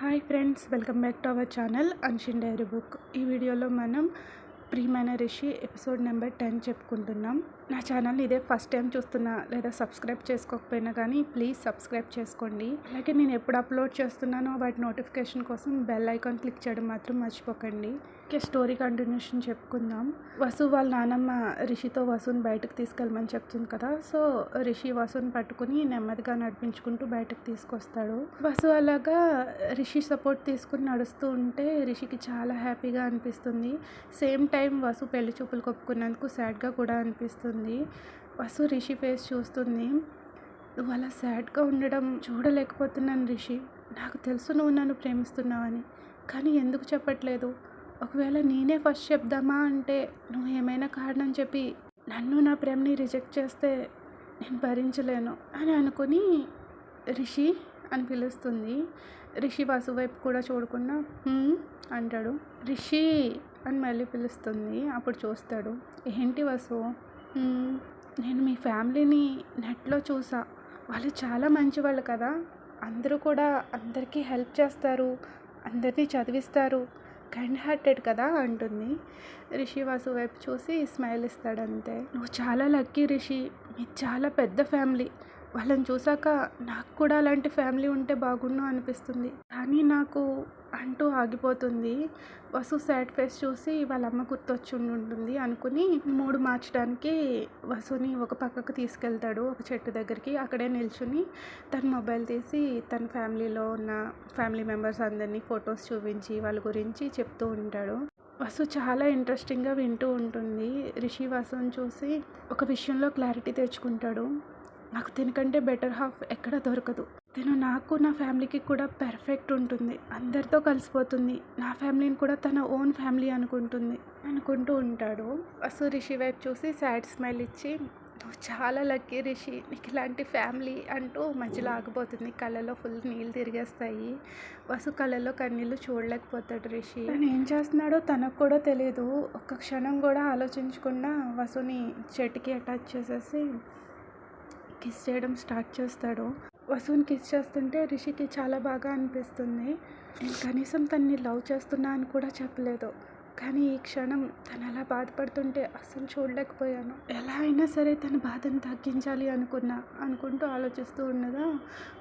Hi friends, welcome back to our channel అన్షిన్ diary book. ఈ వీడియోలో మనం ప్రియమైన రిషి ఎపిసోడ్ నెంబర్ 10 చెప్పుకుంటున్నాం. నా ఛానల్ని ఇదే ఫస్ట్ టైం చూస్తున్నా లేదా సబ్స్క్రైబ్ చేసుకోకపోయినా కానీ ప్లీజ్ సబ్స్క్రైబ్ చేసుకోండి. అలాగే నేను ఎప్పుడు అప్లోడ్ చేస్తున్నానో వాటి నోటిఫికేషన్ కోసం బెల్ ఐకాన్ క్లిక్ చేయడం మాత్రం మర్చిపోకండి. స్టోరీ కంటిన్యూషన్ చెప్పుకుందాం. వసు వాళ్ళ నానమ్మ రిషితో వసుని బయటకు తీసుకెళ్ళమని చెప్తుంది కదా. సో రిషి వసుని పట్టుకుని నెమ్మదిగా నడిపించుకుంటూ బయటకు తీసుకొస్తాడు. వసు అలాగా రిషి సపోర్ట్ తీసుకుని నడుస్తూ ఉంటే రిషికి చాలా హ్యాపీగా అనిపిస్తుంది. సేమ్ టైం వసు పెళ్లి చూపులు కొప్పుకున్నందుకు సాడ్గా కూడా అనిపిస్తుంది. వసు రిషి ఫేస్ చూస్తుంది. నువ్వు అలా సాడ్గా ఉండడం చూడలేకపోతున్నాను రిషి. నాకు తెలుసు నువ్వు నన్ను ప్రేమిస్తున్నావని, కానీ ఎందుకు చెప్పట్లేదు? ఒకవేళ నేనే ఫస్ట్ చెప్దామా అంటే నువ్వు ఏమైనా కారణం చెప్పి నన్ను నా ప్రేమని రిజెక్ట్ చేస్తే నేను భరించలేను అని అనుకుని రిషి అని పిలుస్తుంది. రిషి వసు వైపు కూడా చూడకుండా అంటాడు. రిషి అని మళ్ళీ పిలుస్తుంది. అప్పుడు చూస్తాడు. ఏంటి వసు? నేను మీ ఫ్యామిలీని నెట్లో చూసా. వాళ్ళు చాలా మంచివాళ్ళు కదా. అందరూ కూడా అందరికీ హెల్ప్ చేస్తారు, అందరినీ చదివిస్తారు, కైండ్ హార్టెడ్ కదా అంటుంది. రిషి వసు వైపు చూసి స్మైల్ ఇస్తాడు అంతే. నువ్వు చాలా లక్కీ రిషి. మీది చాలా పెద్ద ఫ్యామిలీ. వాళ్ళని చూసాక నాకు కూడా అలాంటి ఫ్యామిలీ ఉంటే బాగుండు అనిపిస్తుంది, కానీ నాకు అంటూ ఆగిపోతుంది. వసు సాడ్ ఫేస్ చూసి వాళ్ళ అమ్మ గుర్తొచ్చి ఉంటుంది అనుకుని మూడు మార్చడానికి వసుని ఒక పక్కకు తీసుకెళ్తాడు, ఒక చెట్టు దగ్గరికి. అక్కడే నిల్చుని తన మొబైల్ తీసి తన ఫ్యామిలీలో ఉన్న ఫ్యామిలీ మెంబర్స్ అందరినీ ఫొటోస్ చూపించి వాళ్ళ గురించి చెప్తూ ఉంటాడు. వసు చాలా ఇంట్రెస్టింగ్గా వింటూ ఉంటుంది. రిషి వసుని చూసి ఒక విషయంలో క్లారిటీ తెచ్చుకుంటాడు. నాకు దీనికంటే బెటర్ హాఫ్ ఎక్కడ దొరకదు. తను నాకు నా ఫ్యామిలీకి కూడా పర్ఫెక్ట్ ఉంటుంది, అందరితో కలిసిపోతుంది, నా ఫ్యామిలీని కూడా తన ఓన్ ఫ్యామిలీ అనుకుంటూ ఉంటాడు. వసు రిషి వైపు చూసి సాడ్ స్మైల్ ఇచ్చి, నువ్వు చాలా లక్కీ రిషి, నీకు ఇలాంటి ఫ్యామిలీ అంటూ మధ్యలో ఆగిపోతుంది. కళ్ళలో ఫుల్ నీళ్ళు తిరిగేస్తాయి. వసు కళ్ళలో కన్నీళ్ళు చూడలేకపోతాడు రిషి. తను ఏం చేస్తున్నాడో తనకు కూడా తెలియదు. ఒక్క క్షణం కూడా ఆలోచించకుండా వసుని చెట్టుకి అటాచ్ చేసేసి కిస్ చేయడం స్టార్ట్ చేస్తాడు. వసుని కిస్ చేస్తుంటే రిషికి చాలా బాగా అనిపిస్తుంది. నేను కనీసం తన్ని లవ్ చేస్తున్నా అని కూడా చెప్పలేదు, కానీ ఈ క్షణం తను అలా బాధపడుతుంటే అస్సలు చూడలేకపోయాను. ఎలా అయినా సరే తన బాధను తగ్గించాలి అనుకుంటూ ఆలోచిస్తూ ఉండగా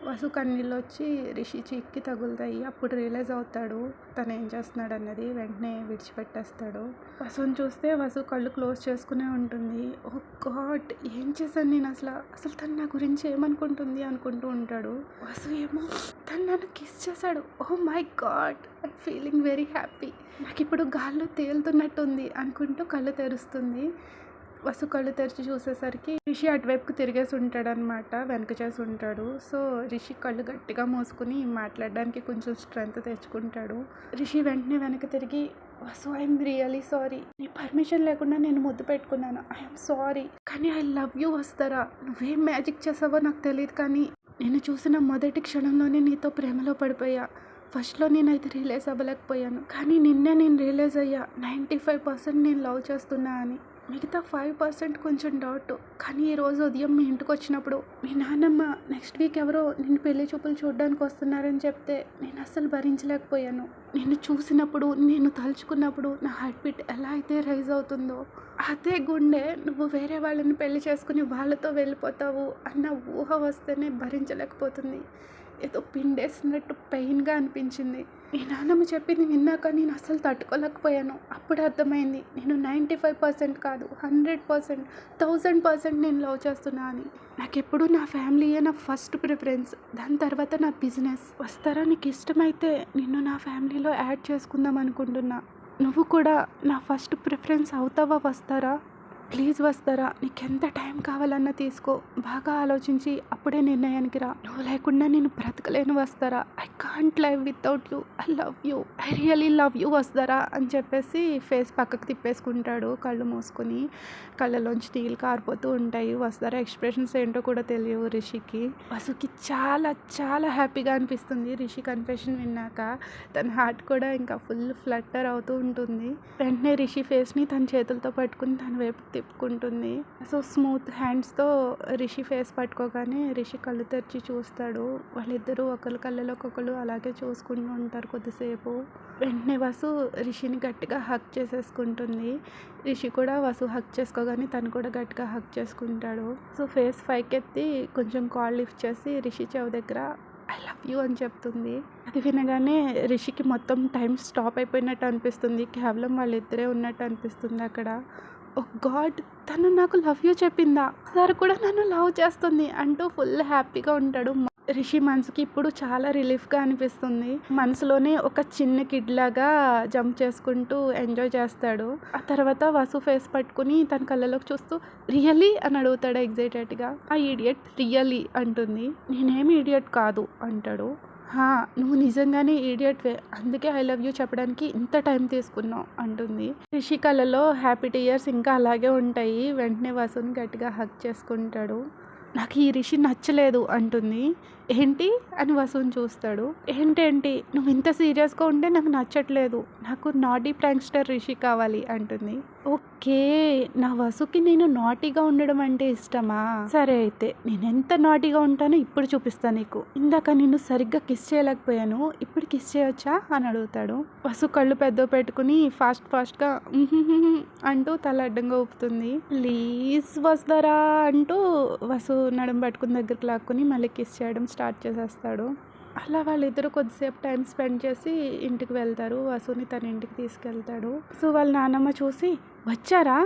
వసు కన్నీళ్ళు వచ్చి రిషి చీక్కి తగులుతాయి. అప్పుడు రియలైజ్ అవుతాడు తను ఏం చేస్తున్నాడు అన్నది. వెంటనే విడిచిపెట్టేస్తాడు. వసుని చూస్తే వసు కళ్ళు క్లోజ్ చేసుకునే ఉంటుంది. ఓ గాడ్, ఏం చేశాను నేను? అసలు తను నా గురించి ఏమనుకుంటుంది అనుకుంటూ ఉంటాడు. వసు ఏమో తను నన్ను కిస్ చేశాడు. Oh my god, I feeling very happy. నాకు ఇప్పుడు గాల్లో తేలుతున్నట్టుంది అనుకుంటూ కళ్ళు తెరుస్తుంది. వసు కళ్ళు తెరిచి చూసేసరికి రిషి అటువైపుకు తిరిగేసి ఉంటాడనమాట, వెనక చేసి ఉంటాడు. సో రిషి కళ్ళు గట్టిగా మూసుకుని మాట్లాడడానికి కొంచెం స్ట్రెంత్ తెచ్చుకుంటాడు. రిషి వెంటనే వెనక తిరిగి, వసు ఐఎమ్ రియలీ సారీ. నీ పర్మిషన్ లేకుండా నేను ముద్దు పెట్టుకున్నాను. ఐఎమ్ సారీ, కానీ ఐ లవ్ యూ వస్తారా. నువ్వేం మ్యాజిక్ చేసావో నాకు తెలియదు, కానీ నేను చూసిన మొదటి క్షణంలోనే నీతో ప్రేమలో పడిపోయా. ఫస్ట్లో నేనైతే రియలైజ్ అవ్వలేకపోయాను, కానీ నిన్నే నేను రియలైజ్ అయ్యా 95% నేను లవ్ చేస్తున్నా అని. మిగతా 5% కొంచెం డౌట్. కానీ ఈరోజు ఉదయం మీ ఇంటికి వచ్చినప్పుడు మీ నాన్నమ్మ నెక్స్ట్ వీక్ ఎవరో నిన్ను పెళ్లి చూపులు చూడడానికి వస్తున్నారని చెప్తే నేను అస్సలు భరించలేకపోయాను. నిన్ను చూసినప్పుడు, నేను తలుచుకున్నప్పుడు నా హార్ట్ బీట్ ఎలా అయితే రైజ్ అవుతుందో, అదే గుండె నువ్వు వేరే వాళ్ళని పెళ్లి చేసుకుని వాళ్ళతో వెళ్ళిపోతావు అన్న ఊహ వస్తేనే భరించలేకపోతుంది. ఏదో పిండేసినట్టు పెయిన్గా అనిపించింది. మీ నాన్నమ్మ చెప్పింది విన్నాక నేను అస్సలు తట్టుకోలేకపోయాను. అప్పుడు అర్థమైంది నేను 95% కాదు 100%, 1000% నేను లవ్ చేస్తున్నా అని. నాకెప్పుడు నా ఫ్యామిలీయే నా ఫస్ట్ ప్రిఫరెన్స్, దాని తర్వాత నా బిజినెస్. వస్తారా? నీకు ఇష్టమైతే నిన్ను నా ఫ్యామిలీలో యాడ్ చేసుకుందాం అనుకుంటున్నా. నువ్వు కూడా నా ఫస్ట్ ప్రిఫరెన్స్ అవుతావా? వస్తారా? ప్లీజ్ వస్తారా? నీకెంత టైం కావాలన్నా తీసుకో, బాగా ఆలోచించి అప్పుడే నిర్ణయానికి రా. నువ్వు లేకుండా నేను బ్రతకలేను వస్తారా. I can't live without you. I love you, I really love you వస్తారా అని చెప్పేసి ఫేస్ పక్కకు తిప్పేసుకుంటాడు కళ్ళు మూసుకుని. కళ్ళలోంచి నీళ్ళు కారిపోతూ ఉంటాయి. వస్తారా ఎక్స్ప్రెషన్స్ ఏంటో కూడా తెలియవు రిషికి. వసుకి చాలా చాలా హ్యాపీగా అనిపిస్తుంది రిషి కన్ఫెషన్ విన్నాక. తన హార్ట్ కూడా ఇంకా ఫుల్ ఫ్లట్టర్ అవుతూ ఉంటుంది. వెంటనే రిషి ఫేస్ని తన చేతులతో పట్టుకుని తన వైపు తిప్పుకుంటుంది. సో స్మూత్ హ్యాండ్స్తో రిషి ఫేస్ పట్టుకోగానే రిషి కళ్ళు తెరిచి చూస్తాడు. వాళ్ళిద్దరూ ఒకరి కళ్ళలోకి ఒకరు అలాగే చూసుకుంటూ ఉంటారు కొద్దిసేపు. వెంటనే వసు రిషిని గట్టిగా హగ్ చేసేసుకుంటుంది. రిషి కూడా వసు హగ్ చేసుకోగానే తను కూడా గట్టిగా హగ్ చేసుకుంటాడు. సో ఫేస్ పైకెత్తి కొంచెం కాల్ లిఫ్ట్ చేసి రిషి చెవి దగ్గర ఐ లవ్ యూ అని చెప్తుంది. అది వినగానే రిషికి మొత్తం టైం స్టాప్ అయిపోయినట్టు అనిపిస్తుంది. కేవలం వాళ్ళిద్దరే ఉన్నట్టు అనిపిస్తుంది అక్కడ. ఓ గాడ్, తను నాకు లవ్ యూ చెప్పిందా, సార్ కూడా నన్ను లవ్ చేస్తుంది అంటూ ఫుల్ హ్యాపీగా ఉంటాడు. రిషి మనసుకి ఇప్పుడు చాలా రిలీఫ్గా అనిపిస్తుంది. మనసులోనే ఒక చిన్న కిడ్ లాగా జంప్ చేసుకుంటూ ఎంజాయ్ చేస్తాడు. ఆ తర్వాత వసు ఫేస్ పట్టుకుని తన కళ్ళలోకి చూస్తూ రియల్లీ అని అడుగుతాడు ఎగ్జైటెడ్గా. ఆ ఈడియట్ రియల్లీ అంటుంది. నేనేమి ఈడియట్ కాదు అంటాడు. నువ్వు నిజంగానే ఈడియట్వే, అందుకే ఐ లవ్ యూ చెప్పడానికి ఇంత టైం తీసుకున్నావు అంటుంది. రిషి కళ్ళలో హ్యాపీ టీయర్స్ ఇంకా అలాగే ఉంటాయి. వెంటనే వసుని గట్టిగా హగ్ చేసుకుంటాడు. నాకు ఈ రిషి నచ్చలేదు అంటుంది. ఏంటి అని వసుని చూస్తాడు. ఏంటేంటి, నువ్వు ఇంత సీరియస్గా ఉంటే నాకు నచ్చట్లేదు, నాకు నాటీ ప్రాంక్స్టర్ రిషి కావాలి అంటుంది. ఓకే, నా వసుకి నేను నాటీగా ఉండడం అంటే ఇష్టమా? సరే అయితే నేను ఎంత నాటీగా ఉంటానో ఇప్పుడు చూపిస్తాను నీకు. ఇందాక నిన్ను సరిగ్గా కిస్ చేయలేకపోయాను, ఇప్పుడు కిస్ చేయొచ్చా అని అడుగుతాడు. వసు కళ్ళు పెద్ద పెట్టుకుని ఫాస్ట్గా అంటూ తల అడ్డంగా ఊపుతుంది. ప్లీజ్ వస్తారా అంటూ వసు నడుము పట్టుకుని దగ్గరికి లాక్కుని మళ్ళీ కిస్ చేయడం స్టార్ట్ చేసేస్తాడు. అలా వాళ్ళిద్దరూ కొద్దిసేపు టైం స్పెండ్ చేసి ఇంటికి వెళ్తారు. వసుని తన ఇంటికి తీసుకెళ్తాడు. సో వాళ్ళ నాన్నమ్మ చూసి, వచ్చారా,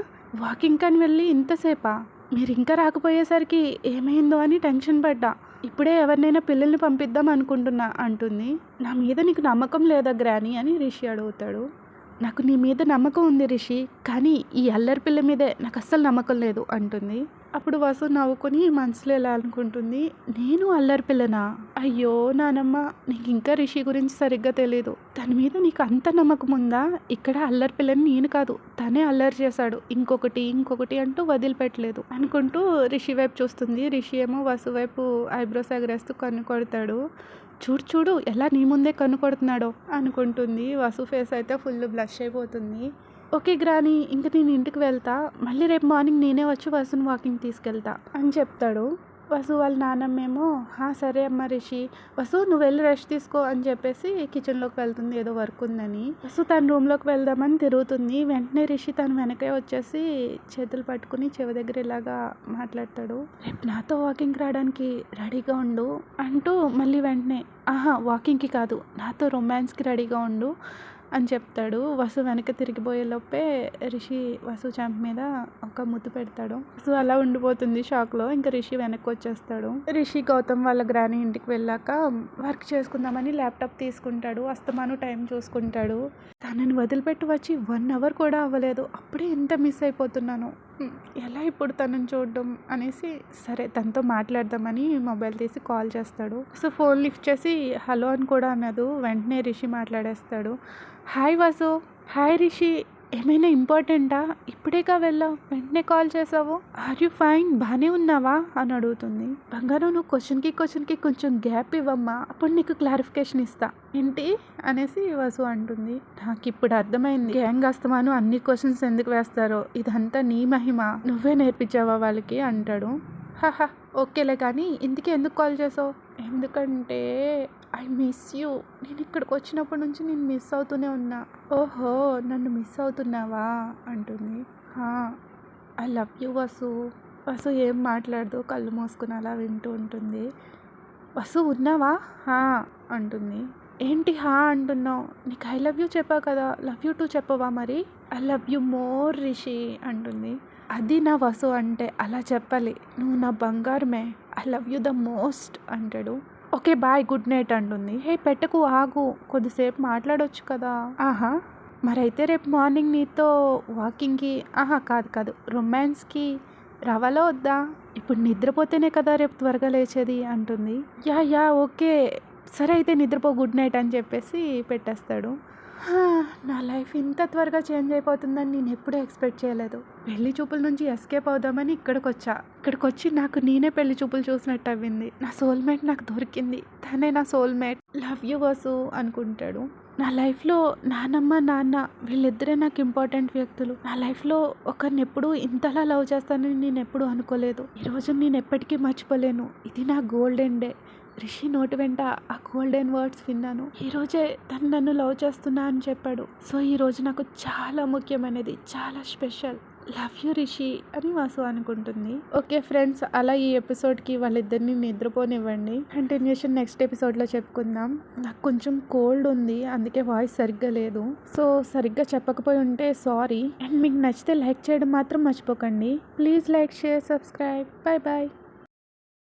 వాకింగ్ కని వెళ్ళి ఇంతసేపా, మీరు ఇంకా రాకపోయేసరికి ఏమైందో అని టెన్షన్ పడ్డా, ఇప్పుడే ఎవరినైనా పిల్లల్ని పంపిద్దాం అనుకుంటున్నా అంటుంది. నా మీద నీకు నమ్మకం లేదా గ్రాని అని రిషి అడుగుతాడు. నాకు నీ మీద నమ్మకం ఉంది రిషి, కానీ ఈ అల్లరి పిల్ల మీదే నాకు అస్సలు నమ్మకం లేదు అంటుంది. అప్పుడు వసు నవ్వుకొని మనసులో ఎలా అనుకుంటుంది, నేను అల్లరి పిల్లనా, అయ్యో నానమ్మ, నీకు ఇంకా రిషి గురించి సరిగ్గా తెలీదు, తన మీద నీకు అంత నమ్మకం ఉందా, ఇక్కడ అల్లరి పిల్లని నేను కాదు, తనే అల్లరి చేశాడు, ఇంకొకటి అంటూ వదిలిపెట్టలేదు అనుకుంటూ రిషి వైపు చూస్తుంది. రిషి ఏమో వసు వైపు ఐబ్రోస్ ఎగరేస్తూ కన్ను కొడతాడు. చూడు ఎలా నీ ముందే కన్ను కొడుతున్నాడో అనుకుంటుంది. వసు ఫేస్ అయితే ఫుల్ బ్లష్ అయిపోతుంది. ఓకే గ్రాని, ఇంక నేను ఇంటికి వెళ్తా, మళ్ళీ రేపు మార్నింగ్ నేనే వచ్చి వసుని వాకింగ్ తీసుకెళ్తా అని చెప్తాడు. వసు వాళ్ళ నాన్నమ్మేమో సరే అమ్మ రిషి, వసు నువ్వు వెళ్ళి రెస్ట్ తీసుకో అని చెప్పేసి కిచెన్లోకి వెళ్తుంది, ఏదో వర్క్ ఉందని. వసు తన రూమ్లోకి వెళ్దామని తిరుగుతుంది. వెంటనే రిషి తన వెనకే వచ్చేసి చేతులు పట్టుకుని చెవి దగ్గర ఇలాగా మాట్లాడతాడు. రేపు నాతో వాకింగ్కి రావడానికి రెడీగా ఉండు అంటూ మళ్ళీ వెంటనే వాకింగ్కి కాదు, నాతో రొమాన్స్కి రెడీగా ఉండు అని చెప్తాడు. వసు వెనక తిరిగిపోయే లోపే రిషి వసు చెంప మీద ఒక ముద్దు పెడతాడు. వసు అలా ఉండిపోతుంది షాక్లో. ఇంకా రిషి వెనక్కి వచ్చేస్తాడు. రిషి గౌతమ్ వాళ్ళ గ్రాని ఇంటికి వెళ్ళాక వర్క్ చేసుకుందామని ల్యాప్టాప్ తీసుకుంటాడు. అస్తమాను టైం చూసుకుంటాడు. తనని వదిలిపెట్టి వచ్చి 1 అవర్ కూడా అవ్వలేదు, అప్పుడే ఎంత మిస్ అయిపోతున్నాను, ఎలా ఇప్పుడు తనని చూడడం అనేసి సరే తనతో మాట్లాడదామని మొబైల్ తీసి కాల్ చేస్తాడు. సో ఫోన్ లిఫ్ట్ చేసి హలో అని కూడా అనదు. వెంటనే రిషి మాట్లాడేస్తాడు. హాయ్ వసు. హాయ్ రిషి, ఏమైనా ఇంపార్టెంటా, ఇప్పుడేగా వెళ్ళావు, వెంటనే కాల్ చేసావు, ఆర్ యూ ఫైన్, బాగానే ఉన్నావా అని అడుగుతుంది. బంగారం, నువ్వు క్వశ్చన్కి కొంచెం గ్యాప్ ఇవ్వమ్మా, అప్పుడు నీకు క్లారిఫికేషన్ ఇస్తా. ఏంటి అనేసి వసు అంటుంది. నాకు ఇప్పుడు అర్థమైంది, గ్యాంగ్ అస్తమాను అన్ని క్వశ్చన్స్ ఎందుకు వేస్తారో, ఇదంతా నీ మహిమ, నువ్వే నేర్పించావా వాళ్ళకి అంటాడు. ఓకేలే కానీ ఇందుకే ఎందుకు కాల్ చేసావు? ఎందుకంటే ఐ మిస్ యూ, నేను ఇక్కడికి వచ్చినప్పటి నుంచి నేను మిస్ అవుతూనే ఉన్నా. ఓహో, నన్ను మిస్ అవుతున్నావా అంటుంది. I love you Vasu. Vasu ఏం మాట్లాడదు, కళ్ళు మూసుకుని అలా వింటూ ఉంటుంది. వసు ఉన్నావా అంటుంది. ఏంటి అంటున్నావు, నీకు ఐ లవ్ యూ చెప్పా కదా, లవ్ యూ టూ చెప్పవా మరి? I love you more Rishi అంటుంది. అది నా వసు అంటే, అలా చెప్పాలి, నువ్వు నా బంగారమే, I love you the most అంటాడు. ఓకే బాయ్, గుడ్ నైట్ అంటుంది. పెట్టకు, ఆగు, కొద్దిసేపు మాట్లాడొచ్చు కదా. మరైతే రేపు మార్నింగ్ నీతో వాకింగ్కి కాదు రొమాన్స్కి రావాలా వద్దా? ఇప్పుడు నిద్రపోతేనే కదా రేపు త్వరగా లేచేది అంటుంది. యా ఓకే, సరే అయితే నిద్రపో, గుడ్ నైట్ అని చెప్పేసి పెట్టేస్తాడు. నా లైఫ్ ఇంత త్వరగా చేంజ్ అయిపోతుందని నేను ఎప్పుడూ ఎక్స్పెక్ట్ చేయలేదు. పెళ్లి చూపుల నుంచి ఎస్కేప్ అవుదామని ఇక్కడికి వచ్చి నాకు నేనే పెళ్లి చూపులు చూసినట్టు అవ్వింది. నా సోల్మేట్ నాకు దొరికింది, తనే నా సోల్మేట్, లవ్ యూ వసు అనుకుంటాడు. నా లైఫ్లో నానమ్మ నాన్న వీళ్ళిద్దరే నాకు ఇంపార్టెంట్ వ్యక్తులు. నా లైఫ్లో ఒకరిని ఎప్పుడు ఇంతలా లవ్ చేస్తానని నేను ఎప్పుడు అనుకోలేదు. ఈరోజు నేను ఎప్పటికీ మర్చిపోలేను. ఇది నా గోల్డెన్ డే. రిషి నోటి వెంట ఆ గోల్డెన్ వర్డ్స్ విన్నాను. ఈరోజే తను నన్ను లవ్ చేస్తున్నా అని చెప్పాడు. సో ఈరోజు నాకు చాలా ముఖ్యమైనది, చాలా స్పెషల్. లవ్ యూ రిషి అని వాసు అనుకుంటుంది. ఓకే ఫ్రెండ్స్, అలా ఈ ఎపిసోడ్కి వాళ్ళిద్దరిని నిద్రపోనివ్వండి. కంటిన్యూషన్ నెక్స్ట్ ఎపిసోడ్లో చెప్పుకుందాం. నాకు కొంచెం కోల్డ్ ఉంది, అందుకే వాయిస్ సరిగ్గా లేదు. సో సరిగ్గా చెప్పకపోయి ఉంటే సారీ. అండ్ మీకు నచ్చితే లైక్ చేయడం మాత్రం మర్చిపోకండి. Please like, share, subscribe. Bye bye.